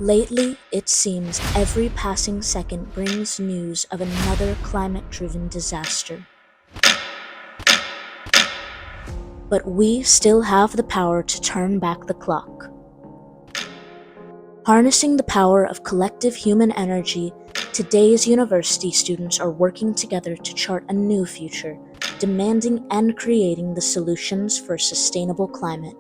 Lately, it seems every passing second brings news of another climate-driven disaster. But we still have the power to turn back the clock. Harnessing the power of collective human energy, today's university students are working together to chart a new future, demanding and creating the solutions for a sustainable climate.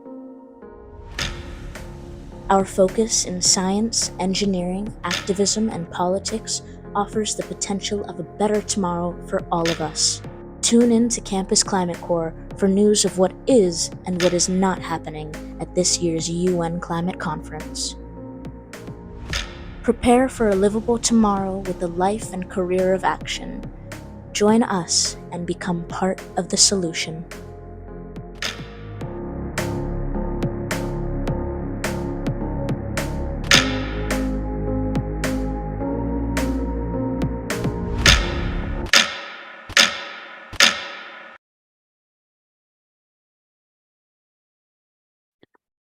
Our focus in science, engineering, activism, and politics offers the potential of a better tomorrow for all of us. Tune in to Campus Climate Corps for news of what is and what is not happening at this year's UN Climate Conference. Prepare for a livable tomorrow with a life and career of action. Join us and become part of the solution.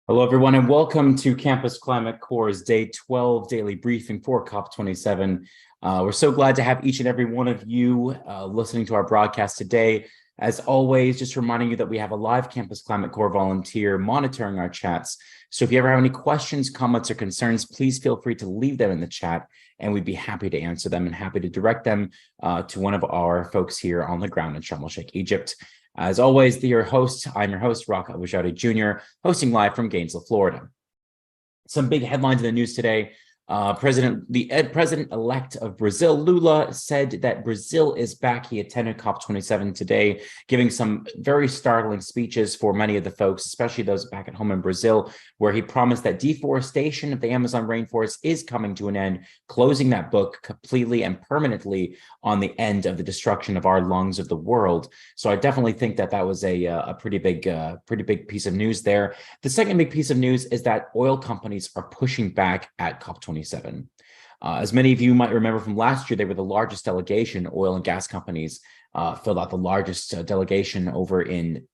Hello, everyone, and welcome to Campus Climate Corps' Day 12 daily briefing for COP27. We're so glad to have each and every one of you listening to our broadcast today. As always, just reminding you that we have a live Campus Climate Corps volunteer monitoring our chats. So if you ever have any questions, comments, or concerns, please feel free to leave them in the chat, and we'd be happy to answer them and happy to direct them to one of our folks here on the ground in Sharm El Sheikh, Egypt. As always, I'm your host, Rock Aboujaoude Jr., hosting live from Gainesville, Florida. Some big headlines in the news today. President-elect of Brazil, Lula, said that Brazil is back. He attended COP27 today, giving some very startling speeches for many of the folks, especially those back at home in Brazil, where he promised that deforestation of the Amazon rainforest is coming to an end, closing that book completely and permanently on the end of the destruction of our lungs of the world. So I definitely think that that was a pretty big piece of news there. The second big piece of news is that oil companies are pushing back at COP27. As many of you might remember from last year, they were the largest delegation. Oil and gas companies filled out the largest delegation over in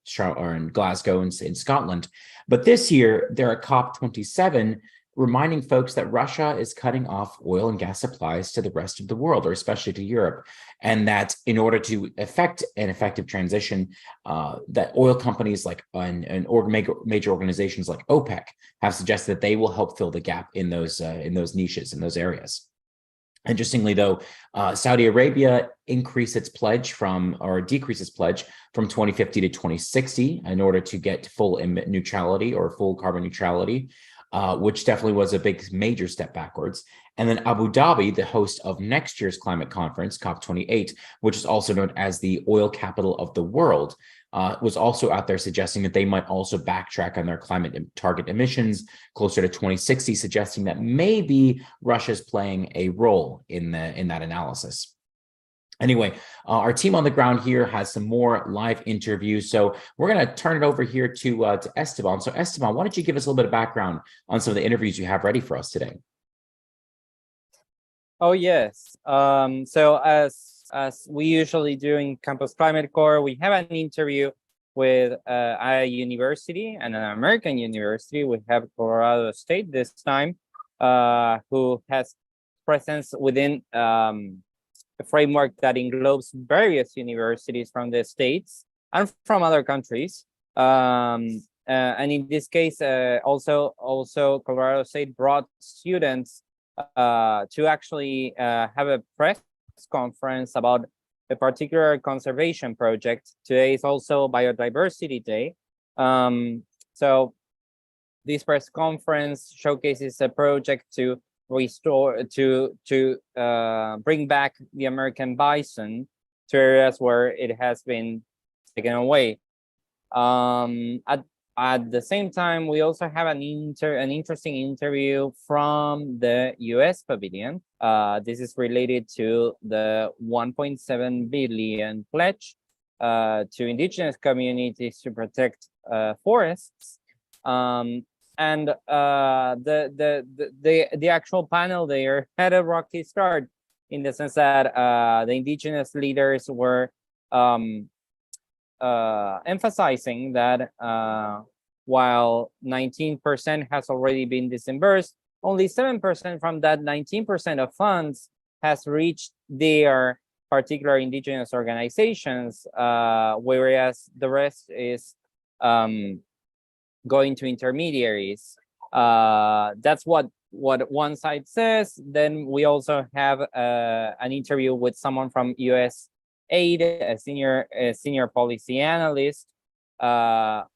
Glasgow in Scotland. But this year, they're at COP27, reminding folks that Russia is cutting off oil and gas supplies to the rest of the world, or especially to Europe, and that in order to effect an effective transition, that oil companies like major organizations like OPEC have suggested that they will help fill the gap in those niches, in those areas. Interestingly, though, Saudi Arabia decreased its pledge from 2050 to 2060 in order to get full neutrality or full carbon neutrality. Which definitely was a major step backwards. And then Abu Dhabi, the host of next year's climate conference, COP28, which is also known as the oil capital of the world, was also out there suggesting that they might also backtrack on their climate target emissions closer to 2060, suggesting that maybe Russia's playing a role in that analysis. Anyway, our team on the ground here has some more live interviews. So we're going to turn it over here to Esteban. So Esteban, why don't you give us a little bit of background on some of the interviews you have ready for us today? Oh, yes. So as we usually do in Campus Climate Corps, we have an interview with a university and an American university. We have Colorado State this time, who has presence within a framework that englobes various universities from the States and from other countries. And in this case, also Colorado State brought students to actually have a press conference about a particular conservation project. Today is also Biodiversity Day. So this press conference showcases a project to restore, to bring back the American bison to areas where it has been taken away. At the same time, we also have an interesting interview from the US pavilion. This is related to the 1.7 billion pledge to indigenous communities to protect forests. And the actual panel there had a rocky start, in the sense that the indigenous leaders were emphasizing that while 19% has already been disbursed, only 7% from that 19% of funds has reached their particular indigenous organizations, whereas the rest is going to intermediaries. That's what one side says. Then we also have an interview with someone from US Aid, a senior policy analyst, to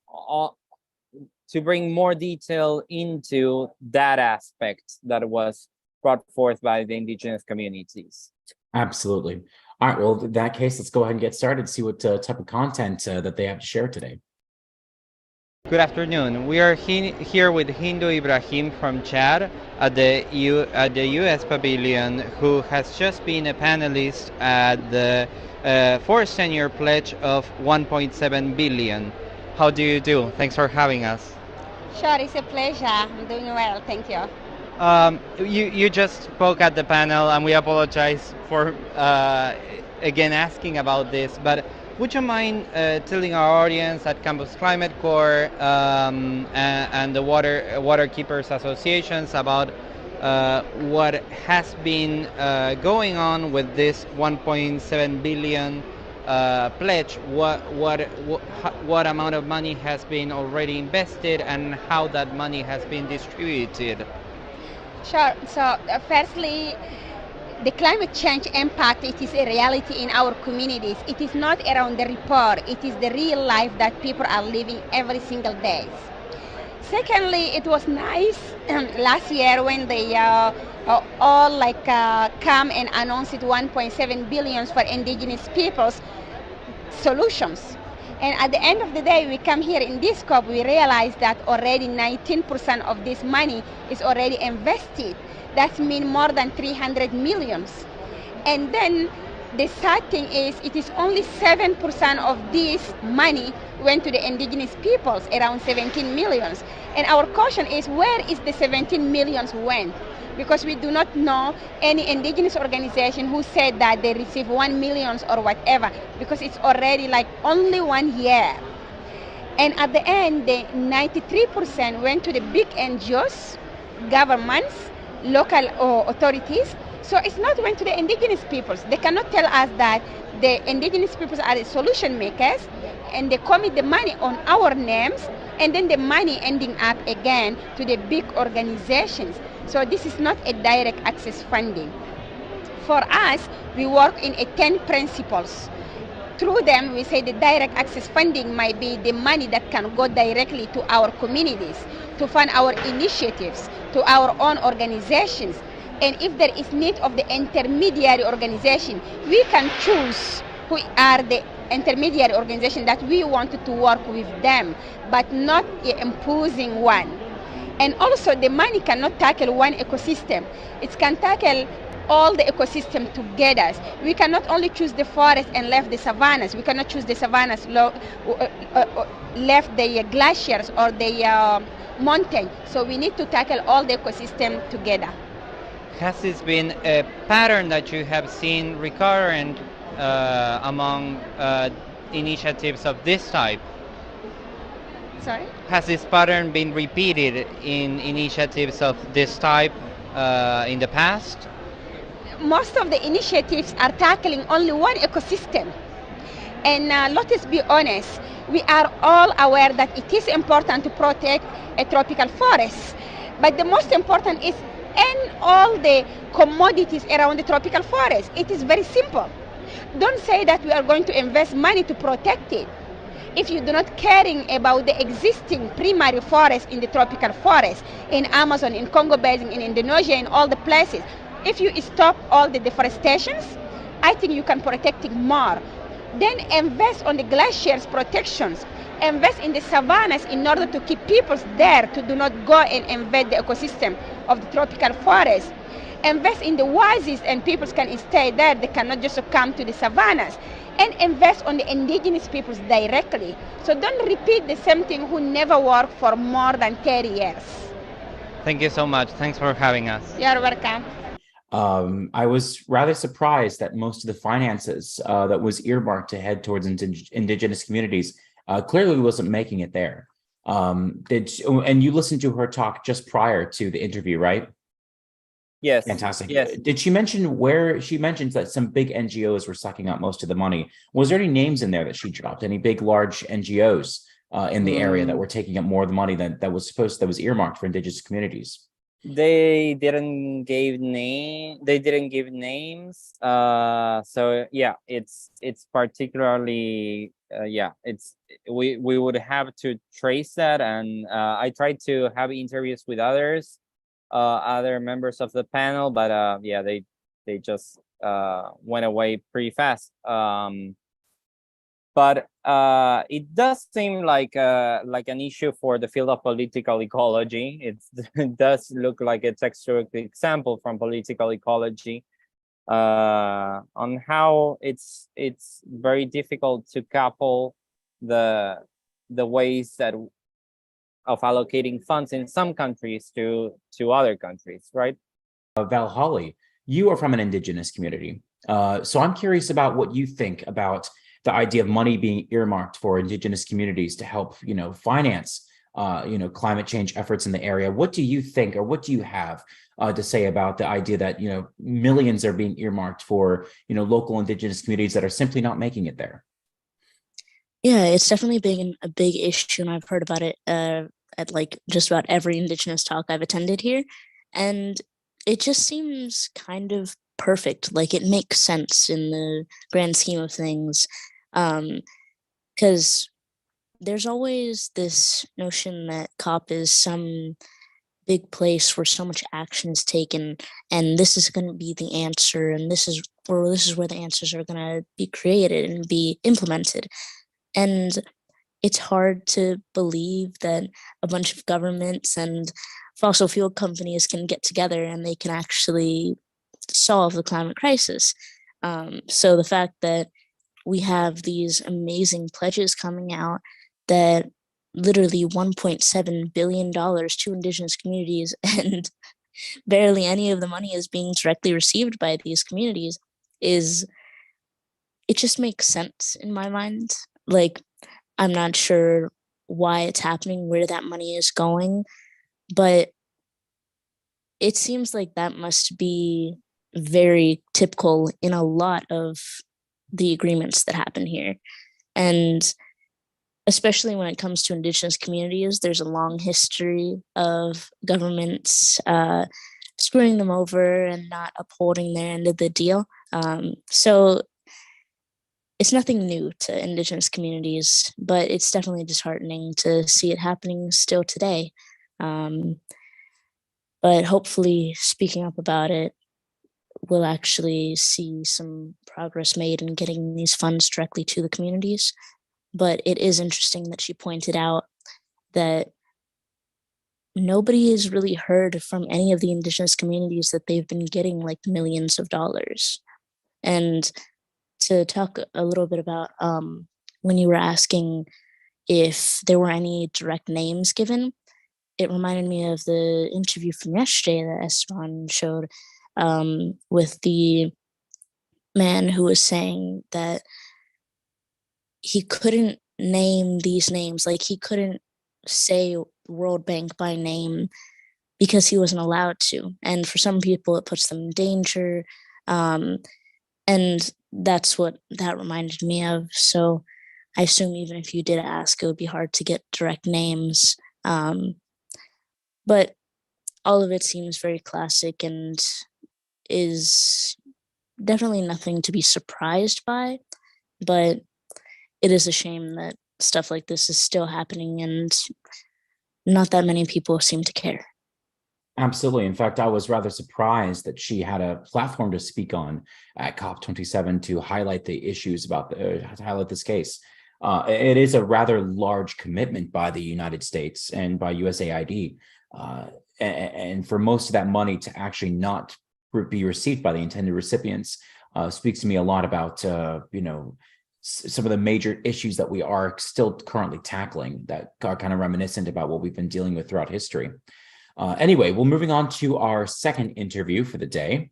bring more detail into that aspect that was brought forth by the indigenous communities. Absolutely. All right, well, in that case, let's go ahead and get started, see what type of content that they have to share today. Good afternoon. We are here with Hindu Ibrahim from Chad at the US Pavilion, who has just been a panelist at the Forest Tenure Pledge of 1.7 billion. How do you do? Thanks for having us. Sure, it's a pleasure. I'm doing well, thank you. You just spoke at the panel, and we apologize for again asking about this, but would you mind telling our audience at Campus Climate Corps and the Water Keepers Associations about what has been going on with this 1.7 billion pledge? What amount of money has been already invested, and how that money has been distributed? Sure. So firstly, the climate change impact, it is a reality in our communities. It is not around the report. It is the real life that people are living every single day. Secondly, it was nice last year when they all come and announced 1.7 billion for indigenous peoples solutions. And at the end of the day, we come here in this COP, we realize that already 19% of this money is already invested. That means more than 300 millions. And then the sad thing is, it is only 7% of this money went to the indigenous peoples, around 17 millions. And our question is, where is the 17 millions went? Because we do not know any indigenous organization who said that they received 1 million or whatever, because it's already like only 1 year. And at the end, the 93% went to the big NGOs, governments, local authorities. So it's not went to the indigenous peoples. They cannot tell us that the indigenous peoples are the solution makers, and they commit the money on our names, and then the money ending up again to the big organizations. So this is not a direct access funding. For us, we work in 10 principles. Through them, we say the direct access funding might be the money that can go directly to our communities, to fund our initiatives, to our own organizations. And if there is need of the intermediary organization, we can choose who are the intermediary organization that we wanted to work with them, but not imposing one. And also, the money cannot tackle one ecosystem. It can tackle all the ecosystem together. We cannot only choose the forest and left the savannas. We cannot choose the savannas, left the glaciers or the mountain. So we need to tackle all the ecosystem together. Has this been a pattern that you have seen recurrent among initiatives of this type? Sorry? Has this pattern been repeated in initiatives of this type in the past? Most of the initiatives are tackling only one ecosystem. And let us be honest, we are all aware that it is important to protect a tropical forest. But the most important is end all the commodities around the tropical forest. It is very simple. Don't say that we are going to invest money to protect it if you do not caring about the existing primary forest in the tropical forest, in Amazon, in Congo Basin, in Indonesia, in all the places. If you stop all the deforestations, I think you can protect it more. Then invest on the glaciers protections. Invest in the savannas in order to keep people there to do not go and invade the ecosystem of the tropical forest. Invest in the oases and people can stay there. They cannot just come to the savannas. And invest on the indigenous peoples directly. So don't repeat the same thing who never worked for more than 30 years. Thank you so much. Thanks for having us. You're welcome. I was rather surprised that most of the finances that was earmarked to head towards indigenous communities clearly wasn't making it there. And you listened to her talk just prior to the interview, right? Yes. Fantastic. Yes. Did she mention where she mentions that some big NGOs were sucking up most of the money? Was there any names in there that she dropped? Any big, large NGOs in the area that were taking up more of the money that was earmarked for indigenous communities? They didn't give names. So yeah, it's particularly we would have to trace that, and I tried to have interviews with other members of the panel, but yeah, they just went away pretty fast. But it does seem like an issue for the field of political ecology. It does look like a textbook example from political ecology on how it's very difficult to couple the ways that of allocating funds in some countries to other countries, right? Valholly, you are from an indigenous community. So I'm curious about what you think about the idea of money being earmarked for indigenous communities to help, finance, climate change efforts in the area. What do you think, or what do you have to say about the idea that, millions are being earmarked for, local indigenous communities that are simply not making it there? Yeah, it's definitely been a big issue, and I've heard about it at like just about every indigenous talk I've attended here. And it just seems kind of perfect. Like, it makes sense in the grand scheme of things. Because there's always this notion that COP is some big place where so much action is taken, and this is going to be the answer, and this is where the answers are going to be created and be implemented. And it's hard to believe that a bunch of governments and fossil fuel companies can get together and they can actually solve the climate crisis. So the fact that we have these amazing pledges coming out that literally $1.7 billion to indigenous communities, and barely any of the money is being directly received by these communities, it just makes sense in my mind. Like, I'm not sure why it's happening, where that money is going, but it seems like that must be very typical in a lot of the agreements that happen here. And especially when it comes to indigenous communities, there's a long history of governments screwing them over and not upholding their end of the deal. So it's nothing new to indigenous communities, but it's definitely disheartening to see it happening still today. But hopefully, speaking up about it, we'll actually see some progress made in getting these funds directly to the communities. But it is interesting that she pointed out that nobody has really heard from any of the indigenous communities that they've been getting like millions of dollars. And to talk a little bit about when you were asking if there were any direct names given, it reminded me of the interview from yesterday that Esteban showed with the man who was saying that he couldn't name these names. Like, he couldn't say World Bank by name because he wasn't allowed to. And for some people, it puts them in danger. And that's what that reminded me of. So I assume even if you did ask, it would be hard to get direct names. But all of it seems very classic and is definitely nothing to be surprised by. But it is a shame that stuff like this is still happening and not that many people seem to care. Absolutely. In fact, I was rather surprised that she had a platform to speak on at COP27 to highlight the issues to highlight this case. It is a rather large commitment by the United States and by USAID. And for most of that money to actually not be received by the intended recipients speaks to me a lot about, some of the major issues that we are still currently tackling that are kind of reminiscent about what we've been dealing with throughout history. Anyway, we're moving on to our second interview for the day.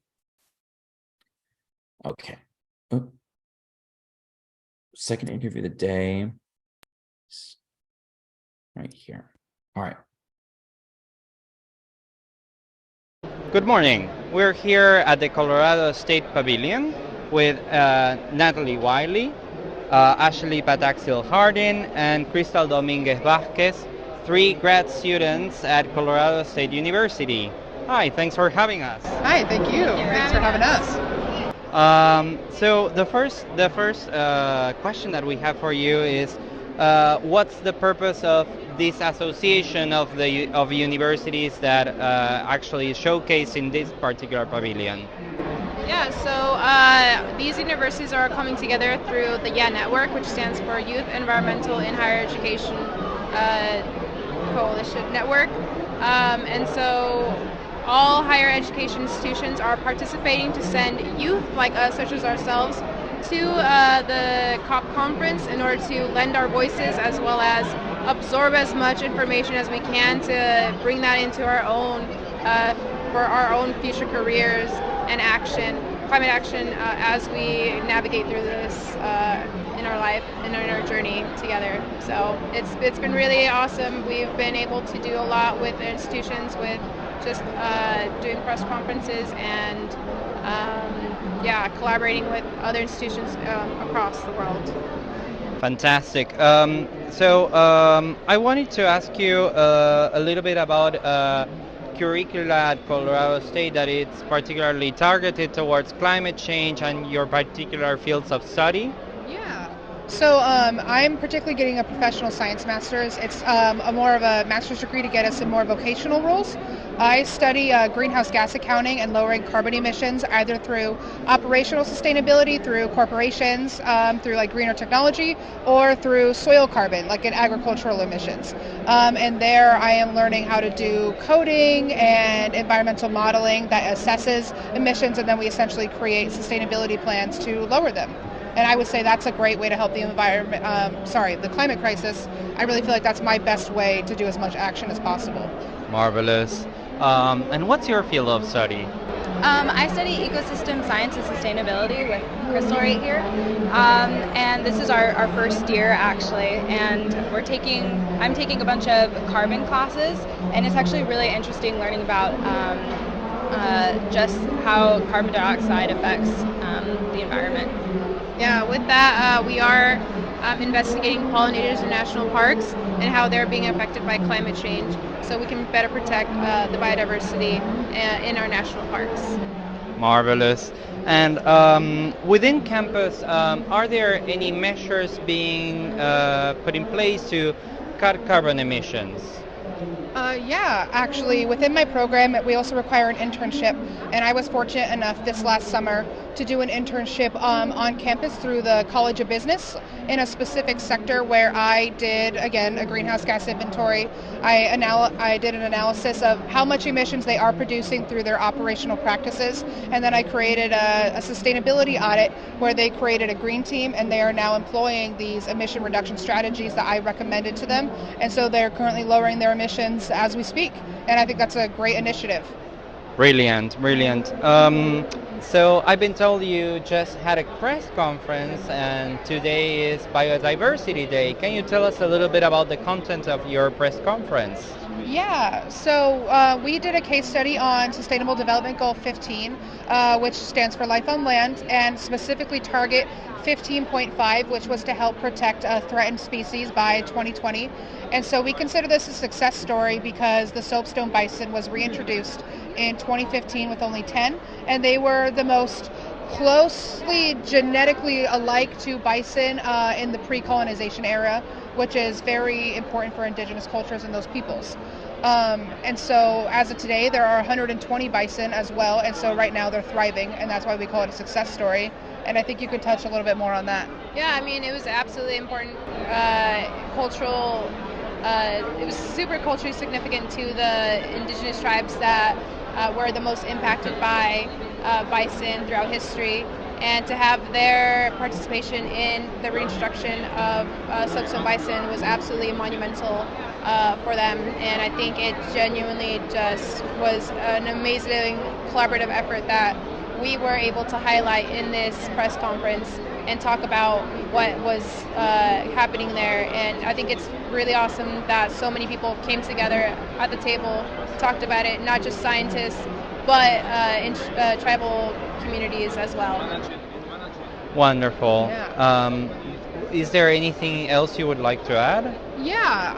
Okay. Second interview of the day. Right here. All right. Good morning. We're here at the Colorado State Pavilion with Natalie Wiley, Ashley Pataxil Hardin, and Crystal Dominguez Vasquez, 3 grad students at Colorado State University. Hi, thanks for having us. Hi, thank you. Thanks for having us. So the first question that we have for you is, what's the purpose of this association of universities that actually showcase in this particular pavilion? Yeah, so these universities are coming together through the YEA Network, which stands for Youth Environmental in Higher Education Coalition Network. And so all higher education institutions are participating to send youth like us, such as ourselves, to the COP conference in order to lend our voices as well as absorb as much information as we can to bring that into our own, for our own future careers and climate action, as we navigate through this in our life and in our journey together. So it's been really awesome. We've been able to do a lot with institutions, with just doing press conferences and collaborating with other institutions across the world. Fantastic. So I wanted to ask you a little bit about curricula at Colorado State that it's particularly targeted towards climate change and your particular fields of study. Yeah. So I'm particularly getting a professional science master's. It's more of a master's degree to get us in more vocational roles. I study greenhouse gas accounting and lowering carbon emissions either through operational sustainability, through corporations, through like greener technology, or through soil carbon, like in agricultural emissions. And there I am learning how to do coding and environmental modeling that assesses emissions, and then we essentially create sustainability plans to lower them. And I would say that's a great way to help the environment, the climate crisis. I really feel like that's my best way to do as much action as possible. Marvelous. And what's your field of study? I study ecosystem science and sustainability with Crystal right here. And this is our first year actually, and I'm taking a bunch of carbon classes, and it's actually really interesting learning about just how carbon dioxide affects the environment. Yeah, with that, we are investigating pollinators in national parks and how they're being affected by climate change, so we can better protect the biodiversity in our national parks. Marvelous. And within campus, are there any measures being put in place to cut carbon emissions? Yeah, actually, within my program, we also require an internship, and I was fortunate enough this last summer to do an internship on campus through the College of Business in a specific sector where I did, again, a greenhouse gas inventory. I did an analysis of how much emissions they are producing through their operational practices, and then I created a sustainability audit where they created a green team, and they are now employing these emission reduction strategies that I recommended to them, and so they're currently lowering their emissions as we speak, and I think that's a great initiative. Brilliant, brilliant. So I've been told you just had a press conference, and today is Biodiversity Day. Can you tell us a little bit about the content of your press conference? Yeah, so we did a case study on Sustainable Development Goal 15, which stands for Life on Land, and specifically target 15.5, which was to help protect a threatened species by 2020. And so we consider this a success story because the soapstone bison was reintroduced in 2015 with only 10, and they were the most closely genetically alike to bison in the pre-colonization era, which is very important for indigenous cultures and those peoples. And so as of today, there are 120 bison as well, and so right now they're thriving, and that's why we call it a success story. And I think you could touch a little bit more on that. Yeah, I mean, it was absolutely important cultural, it was super culturally significant to the indigenous tribes that were the most impacted by bison throughout history, and to have their participation in the reintroduction of soapstone bison was absolutely monumental for them, and I think it genuinely just was an amazing collaborative effort that we were able to highlight in this press conference and talk about what was happening there. And I think it's really awesome that so many people came together at the table, talked about it, not just scientists, but in tribal communities as well. Wonderful. Yeah. Is there anything else you would like to add? Yeah,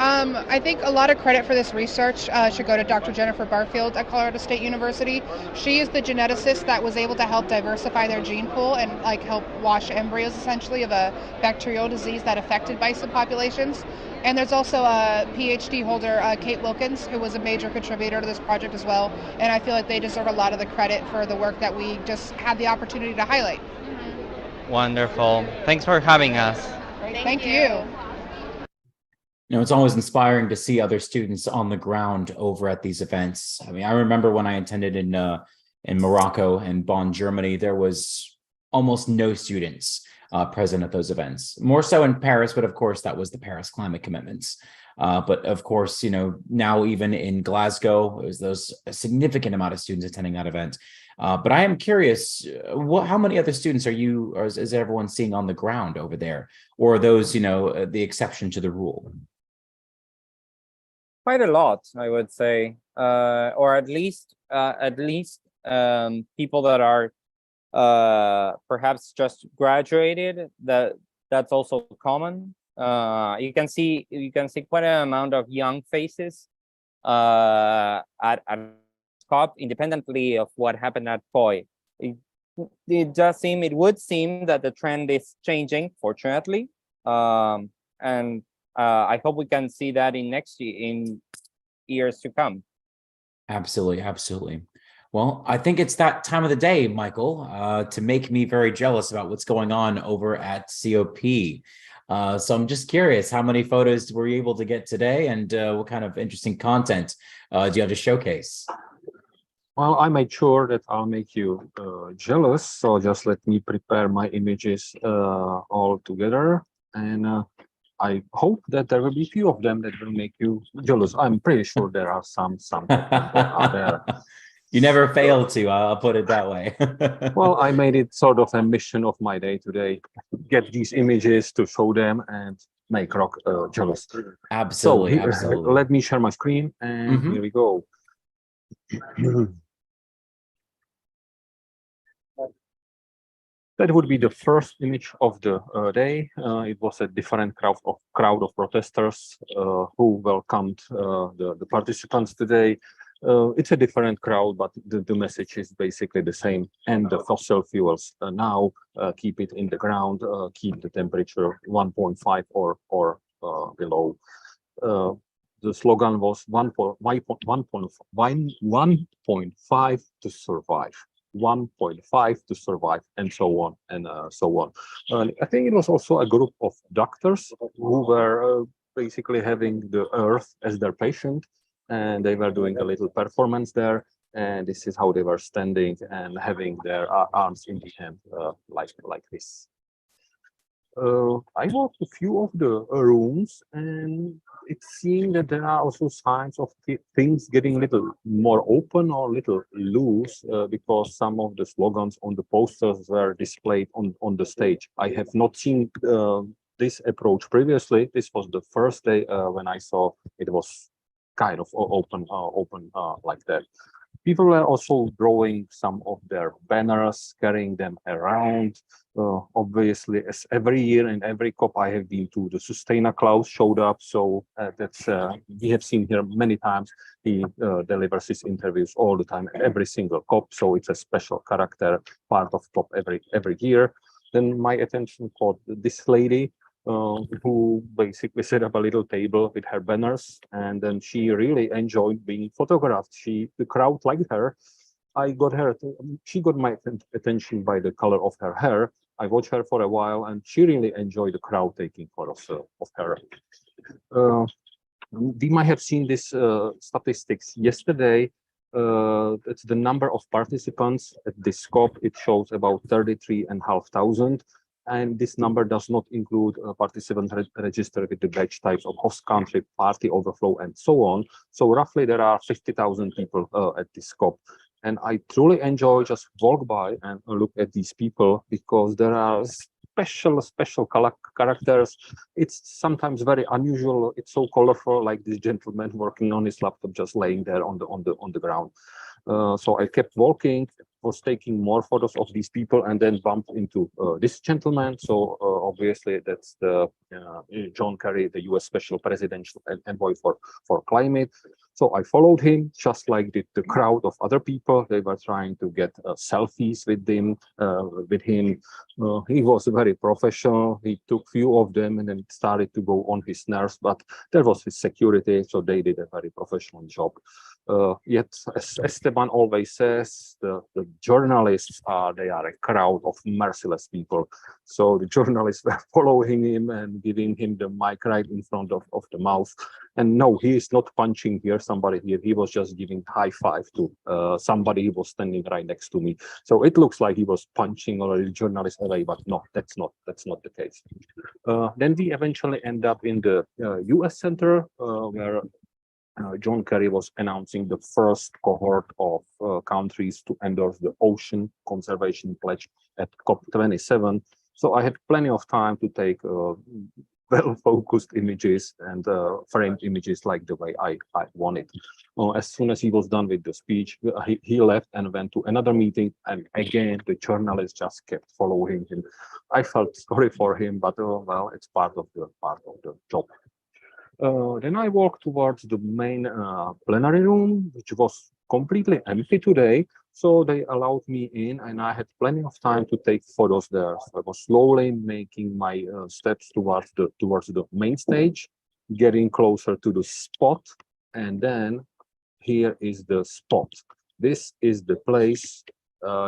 I think a lot of credit for this research should go to Dr. Jennifer Barfield at Colorado State University. She is the geneticist that was able to help diversify their gene pool and like help wash embryos essentially of a bacterial disease that affected bison populations. And there's also a PhD holder, Kate Wilkins, who was a major contributor to this project as well. And I feel like they deserve a lot of the credit for the work that we just had the opportunity to highlight. Wonderful. Thanks for having us. Great. Thank you. You know, it's always inspiring to see other students on the ground over at these events. I mean, I remember when I attended in Morocco and Bonn, Germany, there was almost no students present at those events. More so in Paris, but of course, that was the Paris climate commitments. But of course, you know, now even in Glasgow, there's a significant amount of students attending that event. But I am curious, how many other students is everyone seeing on the ground over there? Or are those, you know, the exception to the rule? Quite a lot, I would say, or at least people that are perhaps just graduated. That's also common. You can see quite an amount of young faces at COP, independently of what happened at POI. It would seem that the trend is changing, fortunately, and I hope we can see that in years to come. Absolutely, absolutely. Well, I think it's that time of the day, Michael, to make me very jealous about what's going on over at COP. So I'm just curious, how many photos were you able to get today, and what kind of interesting content do you have to showcase? Well, I made sure that I'll make you jealous, so just let me prepare my images all together, and I hope that there will be few of them that will make you jealous. I'm pretty sure there are some out there. You never fail to, I'll put it that way. Well, I made it sort of a mission of my day today, get these images to show them and make Rock jealous. Absolutely, so, absolutely. Let me share my screen, and here we go. That would be the first image of the day. It was a different crowd of protesters who welcomed the participants today. It's a different crowd, but the message is basically the same. And the fossil fuels now keep it in the ground, keep the temperature 1.5 or below. The slogan was 1.5 to survive. 1.5 to survive, and so on and so on. I think it was also a group of doctors who were basically having the earth as their patient, and they were doing a little performance there, and this is how they were standing and having their arms in the hand like this. I walked a few of the rooms, and it seemed that there are also signs of things getting a little more open or a little loose, because some of the slogans on the posters were displayed on the stage. I have not seen this approach previously. This was the first day when I saw it was kind of open like that. People were also drawing some of their banners, carrying them around. Obviously, as every year and every COP I have been to, the Sustaina Claus showed up. So that's we have seen here many times. He delivers his interviews all the time at every single COP. So it's a special character, part of COP every year. Then my attention caught this lady, who basically set up a little table with her banners, and then she really enjoyed being photographed. The crowd liked her. She got my attention by the color of her hair. I watched her for a while, and she really enjoyed the crowd taking photos of her. We might have seen this statistics yesterday. It's the number of participants at this COP. It shows about 33,500. And this number does not include participants registered with the badge types of host country, party overflow, and so on. So roughly there are 50,000 people at this COP. And I truly enjoy just walk by and look at these people, because there are special characters. It's sometimes very unusual. It's so colorful, like this gentleman working on his laptop, just laying there on the ground. So I kept walking, was taking more photos of these people, and then bumped into this gentleman. So obviously that's the John Kerry, the US Special Presidential Envoy for Climate. So I followed him, just like the crowd of other people. They were trying to get selfies with him. He was very professional. He took few of them and then it started to go on his nerves. But there was his security, so they did a very professional job. Yet, as Esteban always says, the journalists they are a crowd of merciless people. So the journalists were following him and giving him the mic right in front of the mouth. And no, he is not punching here somebody here. He was just giving high five to somebody who was standing right next to me. So it looks like he was punching already the journalist away, but no, that's not the case. Then we eventually end up in the US Center where John Kerry was announcing the first cohort of countries to endorse the Ocean Conservation Pledge at COP27. So I had plenty of time to take well-focused images and framed images like the way I wanted. As soon as he was done with the speech, he left and went to another meeting. And again, the journalists just kept following him. I felt sorry for him, but well, it's part of the job. Then I walked towards the main plenary room, which was completely empty today. So they allowed me in and I had plenty of time to take photos there. So I was slowly making my steps towards the main stage, getting closer to the spot. And then here is the spot. This is the place,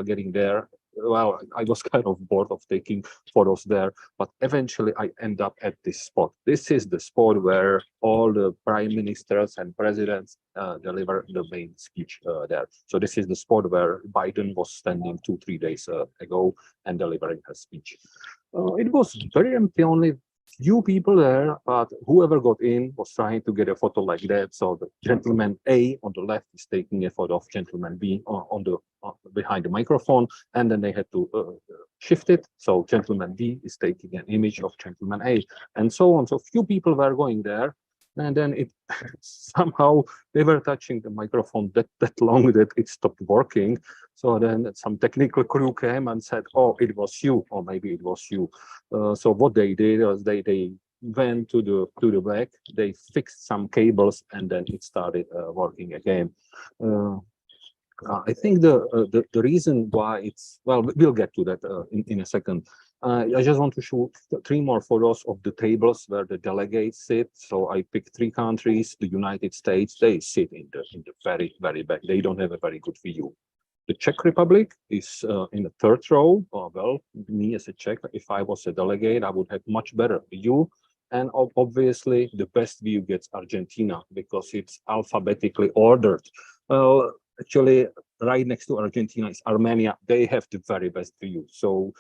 getting there. Well, I was kind of bored of taking photos there, but eventually I end up at this spot. This is the spot where all the prime ministers and presidents deliver the main speech there. So this is the spot where Biden was standing 2-3 days ago and delivering her speech. It was very empty, only few people there, but whoever got in was trying to get a photo like that. So the gentleman A on the left is taking a photo of gentleman B on the behind the microphone, and then they had to shift it. So gentleman B is taking an image of gentleman A, and so on. So few people were going there, and then it somehow they were touching the microphone that long that it stopped working. So then some technical crew came and said, "Oh, it was you, or maybe it was you." So what they did was they went to the back, they fixed some cables, and then it started working again. I think the reason why it's, well, we'll get to that in a second. I just want to show 3 more photos of the tables where the delegates sit. So I picked 3 countries. The United States, they sit in the very, very back. They don't have a very good view. The Czech Republic is in the 3rd row. Well, me as a Czech, if I was a delegate, I would have much better view. And obviously, the best view gets Argentina because it's alphabetically ordered. Actually, right next to Argentina is Armenia. They have the very best view. So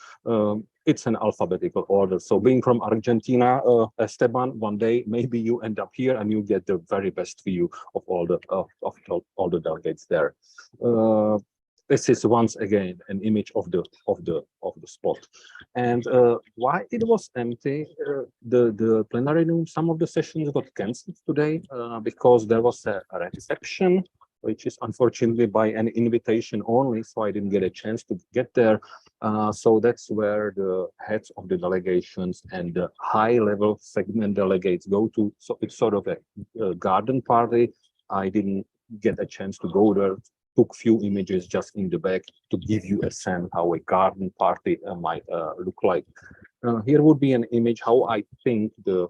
it's an alphabetical order. So being from Argentina, Esteban, one day maybe you end up here and you get the very best view of all the delegates there. This is once again an image of the spot, and why it was empty. The plenary room, some of the sessions got cancelled today because there was a reception, which is unfortunately by an invitation only, so I didn't get a chance to get there. So that's where the heads of the delegations and the high-level segment delegates go to. So it's sort of a garden party. I didn't get a chance to go there. Took few images just in the back to give you a sense how a garden party might look like. Here would be an image how I think the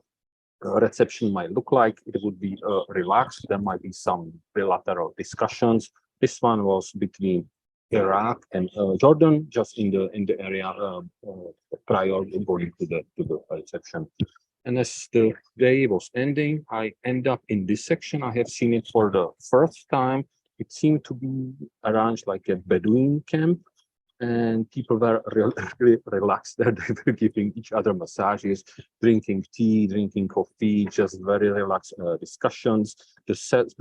reception might look like. It would be relaxed. There might be some bilateral discussions. This one was between Iraq and Jordan, just in the area prior to going to the reception. And as the day was ending, I end up in this section. I have seen it for the first time. It seemed to be arranged like a Bedouin camp, and people were really relaxed there. They were giving each other massages, drinking tea, drinking coffee, just very relaxed discussions. The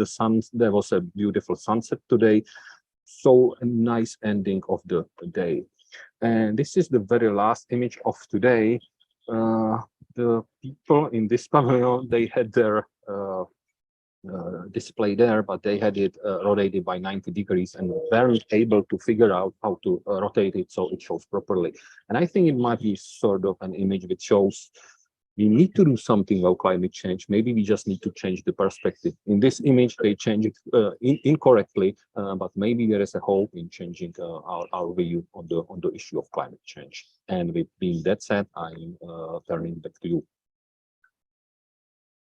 sun, there was a beautiful sunset today. So a nice ending of the day. And this is the very last image of today. The people in this pavilion, they had their display there, but they had it rotated by 90 degrees and weren't able to figure out how to rotate it so it shows properly. And I think it might be sort of an image which shows we need to do something about climate change. Maybe we just need to change the perspective. In this image, they change it incorrectly, but maybe there is a hope in changing our view on the issue of climate change. And with being that said, I'm turning back to you.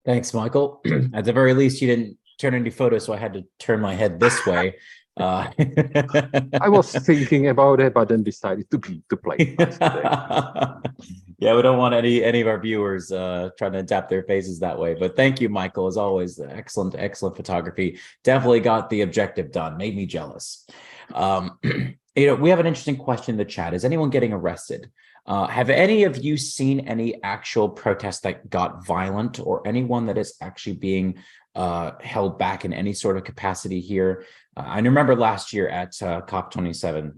Thanks, Michael. At the very least, you didn't turn any photos, so I had to turn my head this way. I was thinking about it, but then decided to play. Yeah, we don't want any of our viewers trying to adapt their faces that way. But thank you, Michael, as always. Excellent photography. Definitely got the objective done. Made me jealous. We have an interesting question in the chat. Is anyone getting arrested? Have any of you seen any actual protests that got violent, or anyone that is actually being held back in any sort of capacity here? I remember last year at COP27,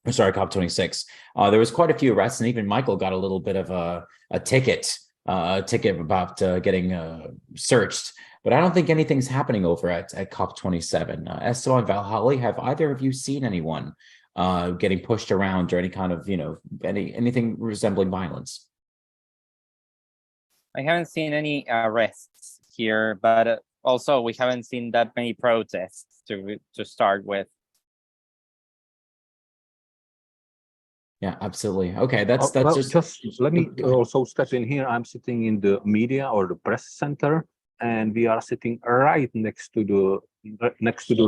COP26, there was quite a few arrests, and even Michael got a little bit of a ticket about getting searched. But I don't think anything's happening over at COP27. Esteban, Valholly, have either of you seen anyone getting pushed around, or any kind of, anything resembling violence? I haven't seen any arrests here, but also we haven't seen that many protests to start with. Yeah, absolutely. Okay, that's well, just let me also step in here. I'm sitting in the media or the press center, and we are sitting right next to the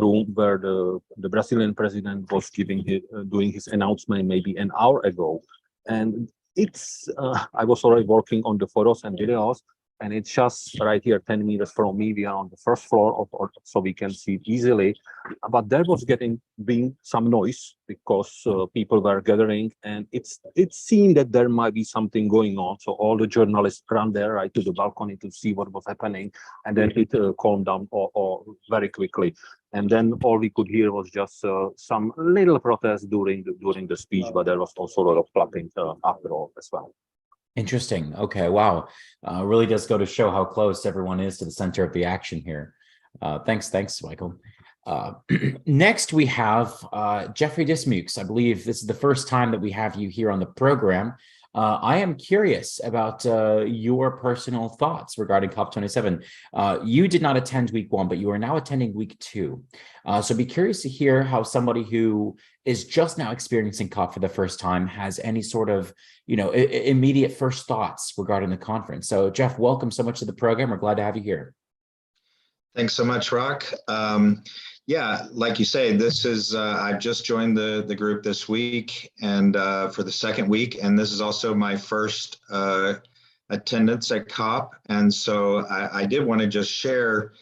room where the Brazilian president was doing his announcement maybe an hour ago. And it's I was already working on the photos and videos, and it's just right here 10 meters from me. We are on the first floor so we can see it easily, but there was being some noise because people were gathering, and it seemed that there might be something going on. So all the journalists ran there right to the balcony to see what was happening, and then it calmed down or very quickly. And then all we could hear was just some little protest during the speech, but there was also a lot of clapping after all as well. Interesting. Okay. Wow. Really does go to show how close everyone is to the center of the action here. Thanks, Michael. Next, we have Jeffrey Dismukes. I believe this is the first time that we have you here on the program. I am curious about your personal thoughts regarding COP27. You did not attend week 1, but you are now attending week 2. So be curious to hear how somebody who is just now experiencing COP for the first time has any sort of, immediate first thoughts regarding the conference. So Jeff, welcome so much to the program. We're glad to have you here. Thanks so much, Rock. Yeah, like you say, this is, I've just joined the group this week, and for the second week, and this is also my first attendance at COP. And so I did want to just share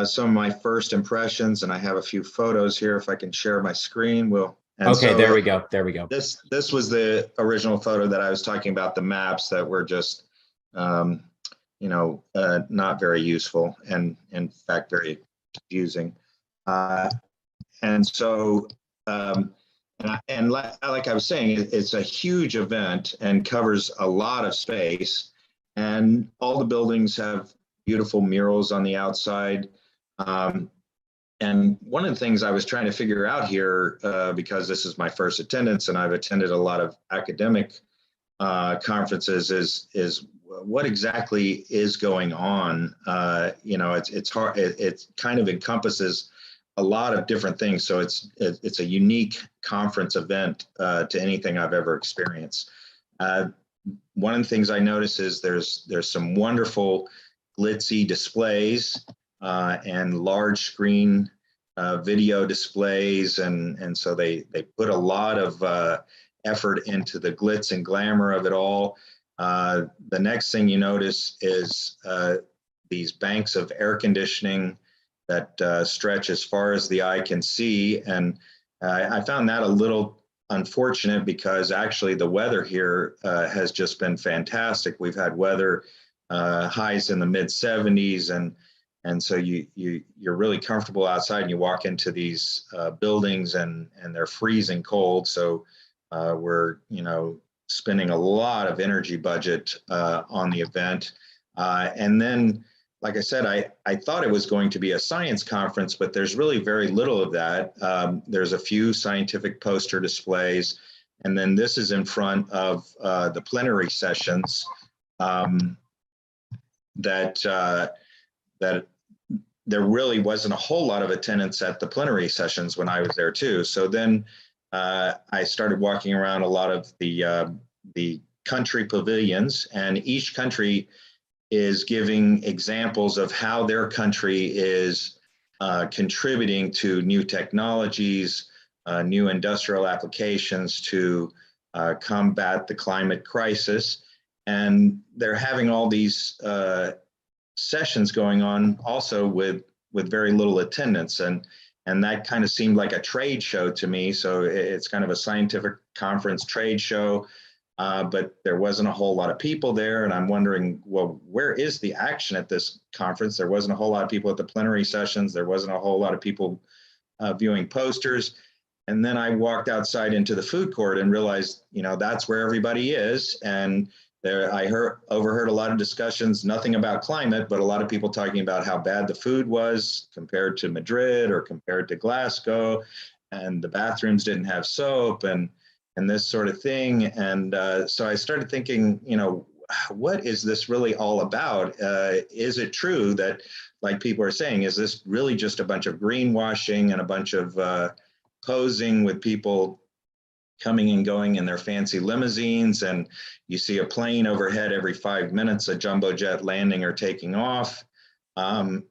some of my first impressions, and I have a few photos here. If I can share my screen, okay, so, there we go. This was the original photo that I was talking about, the maps that were just, not very useful, and in fact, very confusing. And so, and like I was saying, it's a huge event and covers a lot of space, and all the buildings have beautiful murals on the outside. And one of the things I was trying to figure out here, because this is my first attendance and I've attended a lot of academic conferences, is what exactly is going on. It's hard. It kind of encompasses a lot of different things. So it's a unique conference event to anything I've ever experienced. One of the things I notice is there's some wonderful glitzy displays and large screen video displays, and so they put a lot of effort into the glitz and glamour of it all. The next thing you notice is these banks of air conditioning that stretch as far as the eye can see. And I found that a little unfortunate, because actually the weather here has just been fantastic. We've had weather highs in the mid 70s, and so you're really comfortable outside, and you walk into these buildings and they're freezing cold. So we're spending a lot of energy budget on the event. And then like I said, I thought it was going to be a science conference, but there's really very little of that. There's a few scientific poster displays, and then this is in front of the plenary sessions that there really wasn't a whole lot of attendance at the plenary sessions when I was there too. So then I started walking around a lot of the country pavilions, and each country is giving examples of how their country is contributing to new technologies, new industrial applications to combat the climate crisis. And they're having all these sessions going on also with very little attendance. And that kind of seemed like a trade show to me. So it's kind of a scientific conference trade show. But there wasn't a whole lot of people there. And I'm wondering, well, where is the action at this conference? There wasn't a whole lot of people at the plenary sessions. There wasn't a whole lot of people viewing posters. And then I walked outside into the food court and realized, that's where everybody is. And there I overheard a lot of discussions, nothing about climate, but a lot of people talking about how bad the food was compared to Madrid or compared to Glasgow. And the bathrooms didn't have soap and this sort of thing. And so I started thinking, what is this really all about? Is it true that, like people are saying, is this really just a bunch of greenwashing and a bunch of posing with people coming and going in their fancy limousines, and you see a plane overhead every 5 minutes, a jumbo jet landing or taking off? Then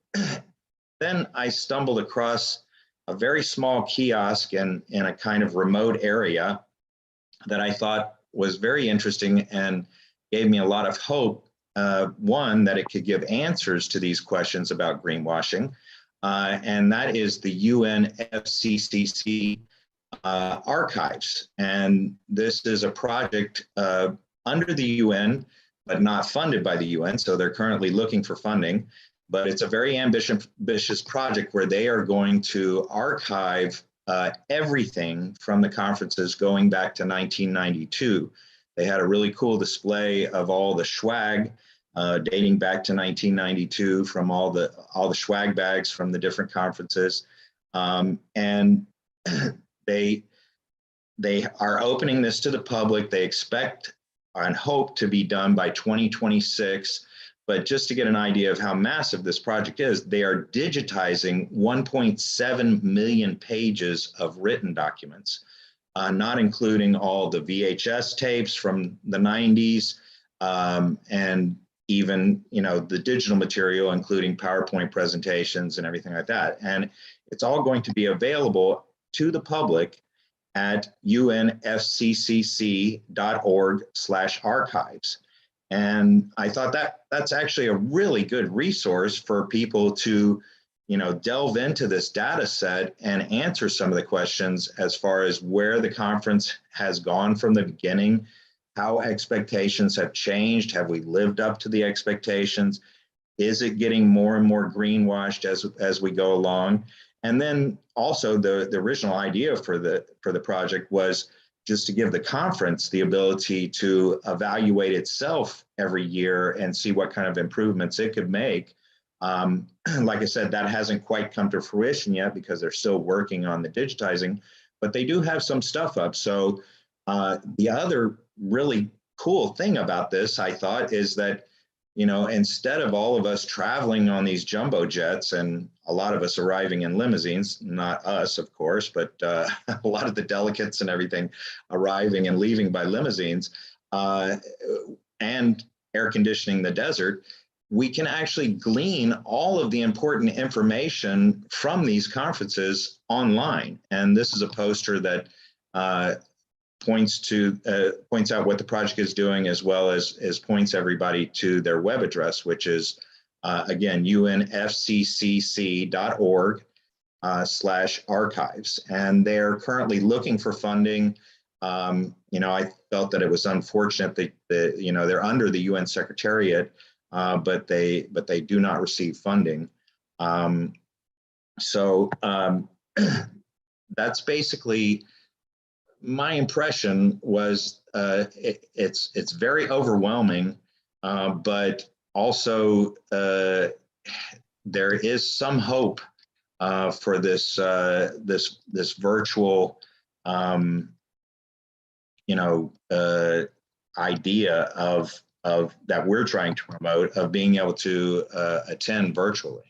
I stumbled across a very small kiosk in a kind of remote area that I thought was very interesting and gave me a lot of hope. One, that it could give answers to these questions about greenwashing, and that is the UNFCCC archives. And this is a project under the UN, but not funded by the UN. So they're currently looking for funding, but it's a very ambitious project where they are going to archive everything from the conferences going back to 1992. They had a really cool display of all the swag dating back to 1992 from all the swag bags from the different conferences. And they are opening this to the public. They expect and hope to be done by 2026. But just to get an idea of how massive this project is, they are digitizing 1.7 million pages of written documents, not including all the VHS tapes from the 90s, and even the digital material, including PowerPoint presentations and everything like that. And it's all going to be available to the public at unfccc.org/archives. And I thought that's actually a really good resource for people to, delve into this data set and answer some of the questions as far as where the conference has gone from the beginning, how expectations have changed, have we lived up to the expectations, is it getting more and more greenwashed as we go along? And then also the original idea for the project was just to give the conference the ability to evaluate itself every year and see what kind of improvements it could make. Like I said, that hasn't quite come to fruition yet because they're still working on the digitizing, but they do have some stuff up. So the other really cool thing about this, I thought, is that, instead of all of us traveling on these jumbo jets and a lot of us arriving in limousines, not us, of course, but a lot of the delegates and everything arriving and leaving by limousines and air conditioning the desert, we can actually glean all of the important information from these conferences online. And this is a poster that points out what the project is doing, as well as points everybody to their web address, which is again unfccc.org/archives. And they're currently looking for funding. I felt that it was unfortunate that they're under the UN Secretariat, but they do not receive funding. So that's basically my impression. Was it's very overwhelming, but also there is some hope for this this virtual idea of that we're trying to promote, of being able to attend virtually.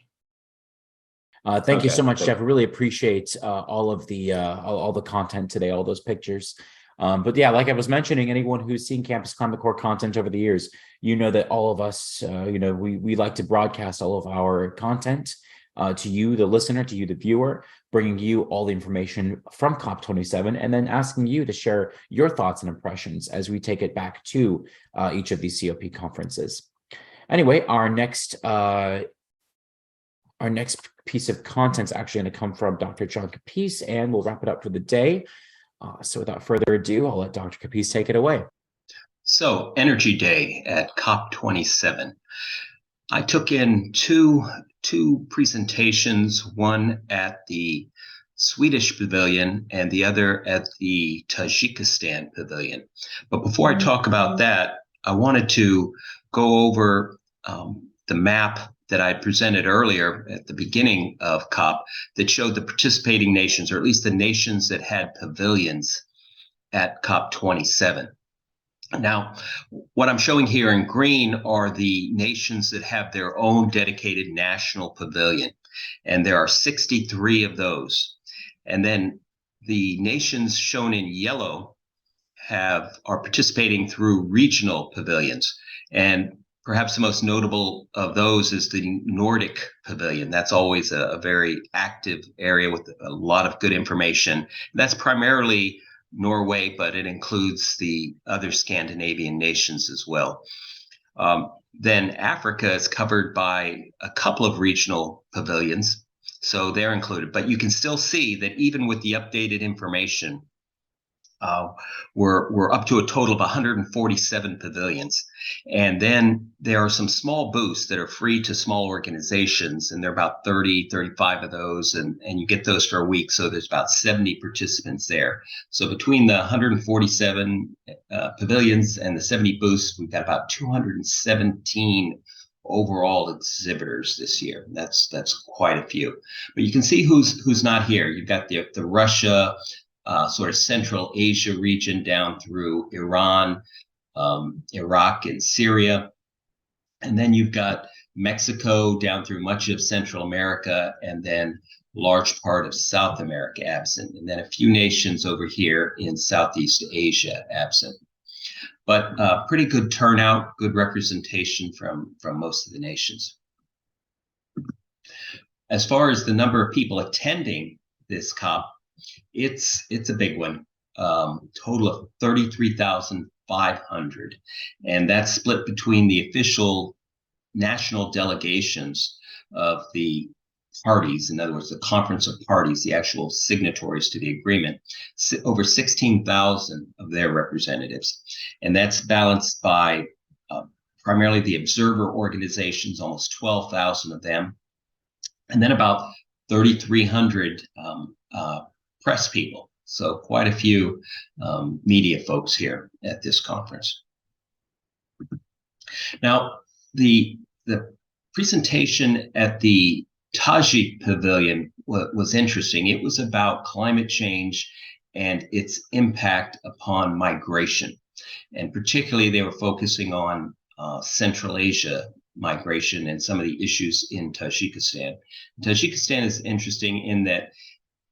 Thank you so much, Jeff. I really appreciate all of the all the content today, all those pictures. But yeah, like I was mentioning, anyone who's seen Campus Climate Corps content over the years, you know that all of us, we like to broadcast all of our content to you, the listener, to you, the viewer, bringing you all the information from COP27, and then asking you to share your thoughts and impressions as we take it back to each of these COP conferences. Anyway, our next piece of content is actually going to come from Dr. John Capece, and we'll wrap it up for the day. So without further ado, I'll let Dr. Capece take it away. So, Energy Day at COP27. I took in two presentations, one at the Swedish pavilion and the other at the Tajikistan pavilion. But before I talk about that, I wanted to go over the map that I presented earlier at the beginning of COP that showed the participating nations, or at least the nations that had pavilions at COP27. Now, what I'm showing here in green are the nations that have their own dedicated national pavilion, and there are 63 of those. And then the nations shown in yellow are participating through regional pavilions, and perhaps the most notable of those is the Nordic pavilion. That's always a very active area with a lot of good information. That's primarily Norway, but it includes the other Scandinavian nations as well. Then Africa is covered by a couple of regional pavilions, so they're included. But you can still see that even with the updated information, we're up to a total of 147 pavilions. And then there are some small booths that are free to small organizations, and there are about 30, 35 of those, and you get those for a week. So there's about 70 participants there. So between the 147 pavilions and the 70 booths, we've got about 217 overall exhibitors this year. That's quite a few. But you can see who's not here. You've got the Russia, sort of Central Asia region down through Iran, Iraq, and Syria. And then you've got Mexico down through much of Central America, and then large part of South America absent, and then a few nations over here in Southeast Asia absent. But pretty good turnout, good representation from most of the nations. As far as the number of people attending this COP, it's a big one. Total of 33,500, and that's split between the official national delegations of the parties, in other words, the Conference of Parties, the actual signatories to the agreement, over 16,000 of their representatives. And that's balanced by primarily the observer organizations, almost 12,000 of them, and then about 3,300 press people. So quite a few media folks here at this conference. Now, the presentation at the Tajik Pavilion was interesting. It was about climate change and its impact upon migration. And particularly, they were focusing on Central Asia migration and some of the issues in Tajikistan. Tajikistan is interesting in that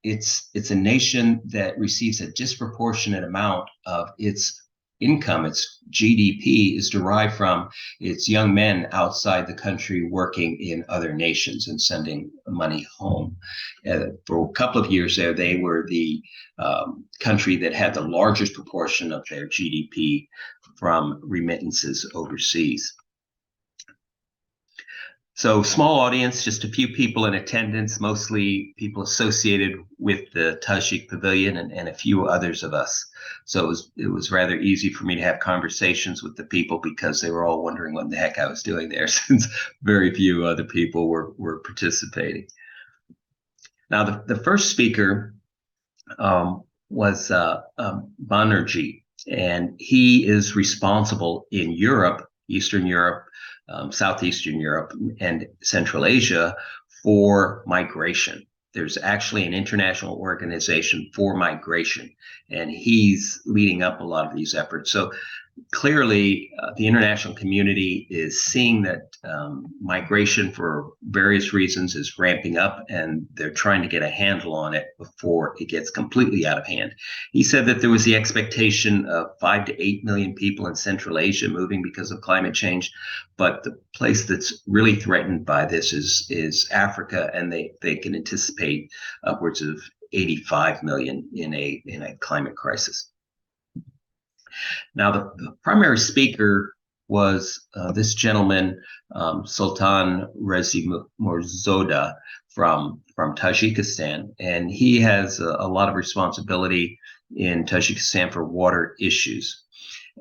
it's a nation that receives a disproportionate amount of its income. Its GDP is derived from its young men outside the country working in other nations and sending money home. For a couple of years there, they were the country that had the largest proportion of their GDP from remittances overseas. So small audience, just a few people in attendance, mostly people associated with the Tajik Pavilion and a few others of us. So it was rather easy for me to have conversations with the people because they were all wondering what the heck I was doing there, since very few other people were participating. Now, the first speaker was Banerjee, and he is responsible in Europe Eastern Europe, Southeastern Europe, and Central Asia for migration. There's actually an international organization for migration, and he's leading up a lot of these efforts. So clearly, the international community is seeing that migration for various reasons is ramping up, and they're trying to get a handle on it before it gets completely out of hand. He said that there was the expectation of 5 to 8 million people in Central Asia moving because of climate change, but the place that's really threatened by this is Africa, and they can anticipate upwards of 85 million in a climate crisis. Now, the primary speaker was this gentleman, Sultan Rezi Morzoda from Tajikistan, and he has a lot of responsibility in Tajikistan for water issues.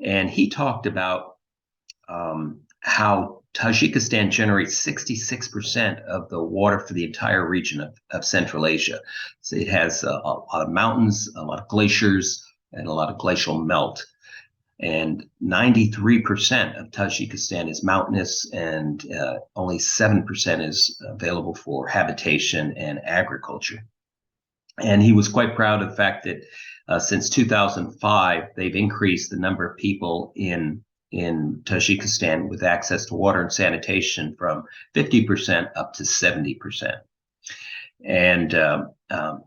And he talked about how Tajikistan generates 66% of the water for the entire region of Central Asia. So it has a lot of mountains, a lot of glaciers, and a lot of glacial melt. And 93% of Tajikistan is mountainous, and only 7% is available for habitation and agriculture. And he was quite proud of the fact that since 2005, they've increased the number of people in Tajikistan with access to water and sanitation from 50% up to 70%. And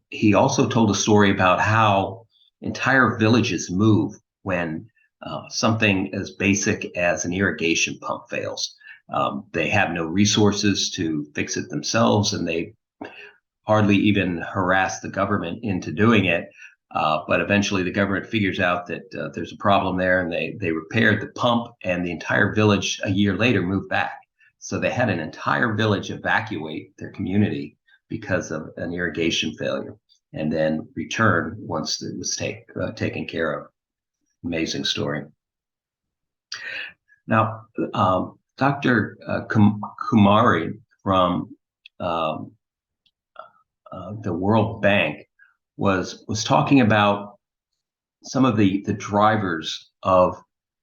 he also told a story about how entire villages move when something as basic as an irrigation pump fails. They have no resources to fix it themselves, and they hardly even harass the government into doing it. But eventually the government figures out that there's a problem there, and they repaired the pump, and the entire village a year later moved back. So they had an entire village evacuate their community because of an irrigation failure, and then return once it was taken care of. Amazing story. Now, Dr. Kumari from the World Bank was talking about some of the drivers of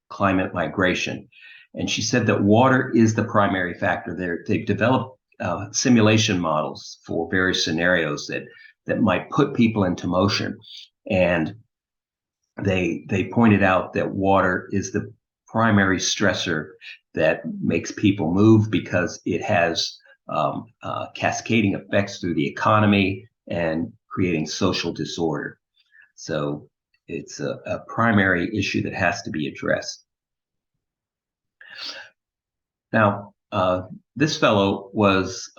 climate migration. And she said that water is the primary factor. They've developed simulation models for various scenarios that might put people into motion. And they pointed out that water is the primary stressor that makes people move, because it has cascading effects through the economy and creating social disorder. So it's a primary issue that has to be addressed. Now, this fellow was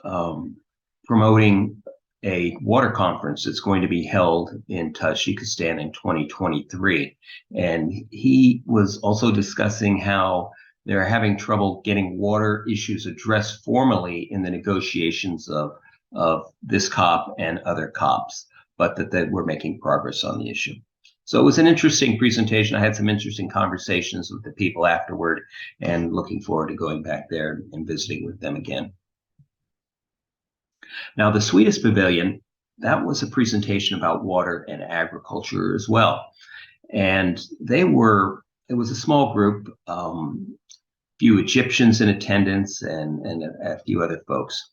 promoting a water conference that's going to be held in Tajikistan in 2023. And he was also discussing how they're having trouble getting water issues addressed formally in the negotiations of this COP and other COPs, but that we're making progress on the issue. So it was an interesting presentation. I had some interesting conversations with the people afterward, and looking forward to going back there and visiting with them again. Now, the Swedish pavilion, that was a presentation about water and agriculture as well. And it was a small group, few Egyptians in attendance, and a few other folks.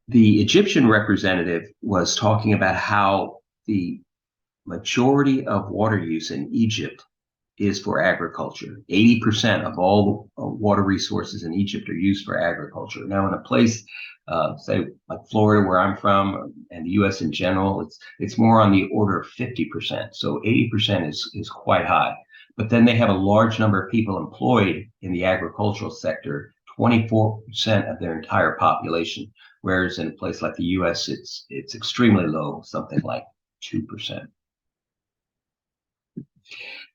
The Egyptian representative was talking about how the majority of water use in Egypt is for agriculture. 80% of all water resources in Egypt are used for agriculture. Now, in a place, say like Florida, where I'm from, and the U.S. in general, it's more on the order of 50%. So 80% is quite high. But then they have a large number of people employed in the agricultural sector, 24% of their entire population, whereas in a place like the U.S., it's extremely low, something like 2%.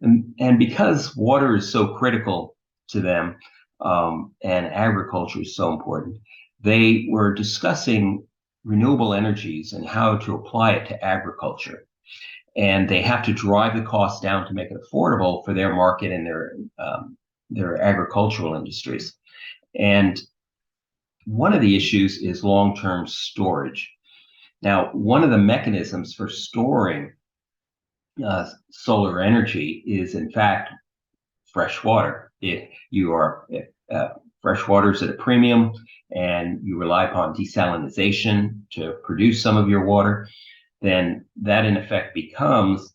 And because water is so critical to them, and agriculture is so important, they were discussing renewable energies and how to apply it to agriculture. And they have to drive the cost down to make it affordable for their market and their agricultural industries. And one of the issues is long-term storage. Now, one of the mechanisms for storing solar energy is, in fact, fresh water. If you are fresh water's at a premium and you rely upon desalination to produce some of your water, then that in effect becomes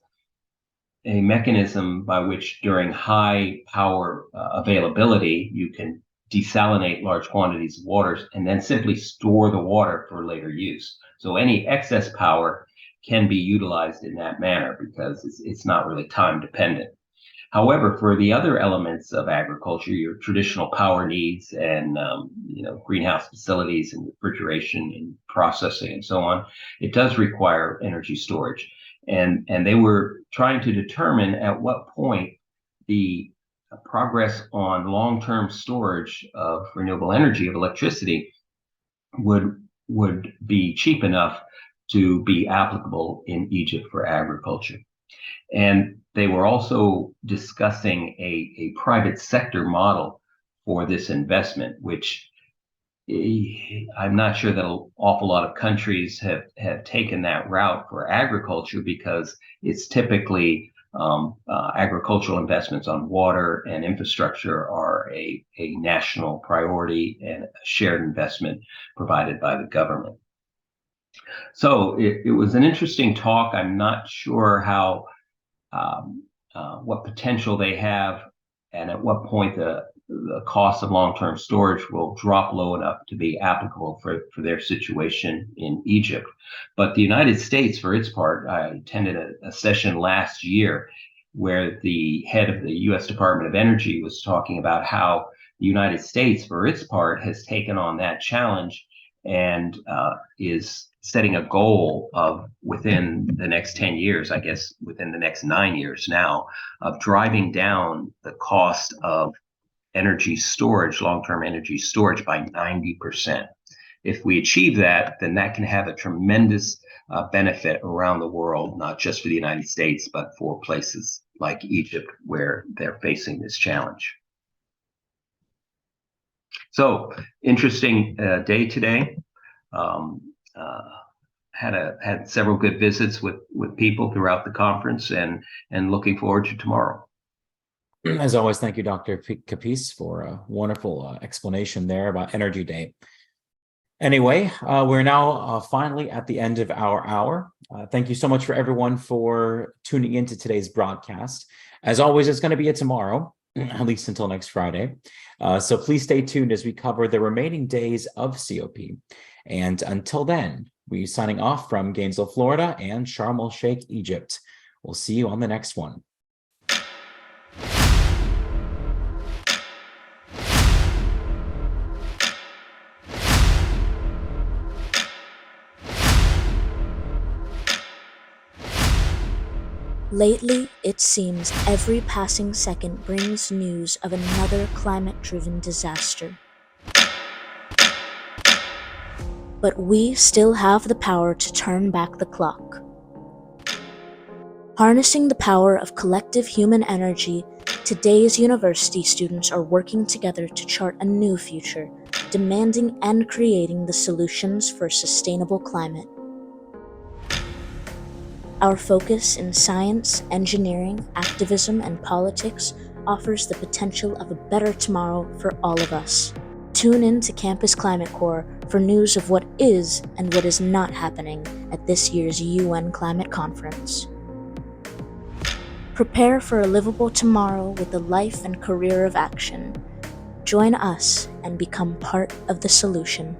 a mechanism by which during high power availability, you can desalinate large quantities of waters and then simply store the water for later use. So any excess power can be utilized in that manner because it's not really time dependent. However, for the other elements of agriculture, your traditional power needs and greenhouse facilities and refrigeration and processing and so on, it does require energy storage. And they were trying to determine at what point the progress on long-term storage of renewable energy, of electricity, would be cheap enough to be applicable in Egypt for agriculture. And they were also discussing a private sector model for this investment, which I'm not sure that an awful lot of countries have taken that route for agriculture, because it's typically agricultural investments on water and infrastructure are a national priority and a shared investment provided by the government. So it was an interesting talk. I'm not sure how what potential they have and at what point the cost of long-term storage will drop low enough to be applicable for their situation in Egypt. But the United States, for its part, I attended a session last year where the head of the U.S. Department of Energy was talking about how the United States, for its part, has taken on that challenge and is setting a goal of within the next 10 years, I guess within the next 9 years now, of driving down the cost of energy storage, long-term energy storage, by 90%. If we achieve that, then that can have a tremendous benefit around the world, not just for the United States, but for places like Egypt where they're facing this challenge. So, interesting day today. Had several good visits with people throughout the conference, and looking forward to tomorrow. As always, thank you, Dr. Capece, for a wonderful explanation there about Energy Day. Anyway, we're now finally at the end of our hour. Thank you so much for everyone for tuning into today's broadcast. As always, it's going to be a tomorrow, at least until next Friday. So please stay tuned as we cover the remaining days of COP. And until then, we're signing off from Gainesville, Florida and Sharm El Sheikh, Egypt. We'll see you on the next one. Lately, it seems every passing second brings news of another climate-driven disaster. But we still have the power to turn back the clock. Harnessing the power of collective human energy, today's university students are working together to chart a new future, demanding and creating the solutions for a sustainable climate. Our focus in science, engineering, activism, and politics offers the potential of a better tomorrow for all of us. Tune in to Campus Climate Corps for news of what is and what is not happening at this year's UN Climate Conference. Prepare for a livable tomorrow with a life and career of action. Join us and become part of the solution.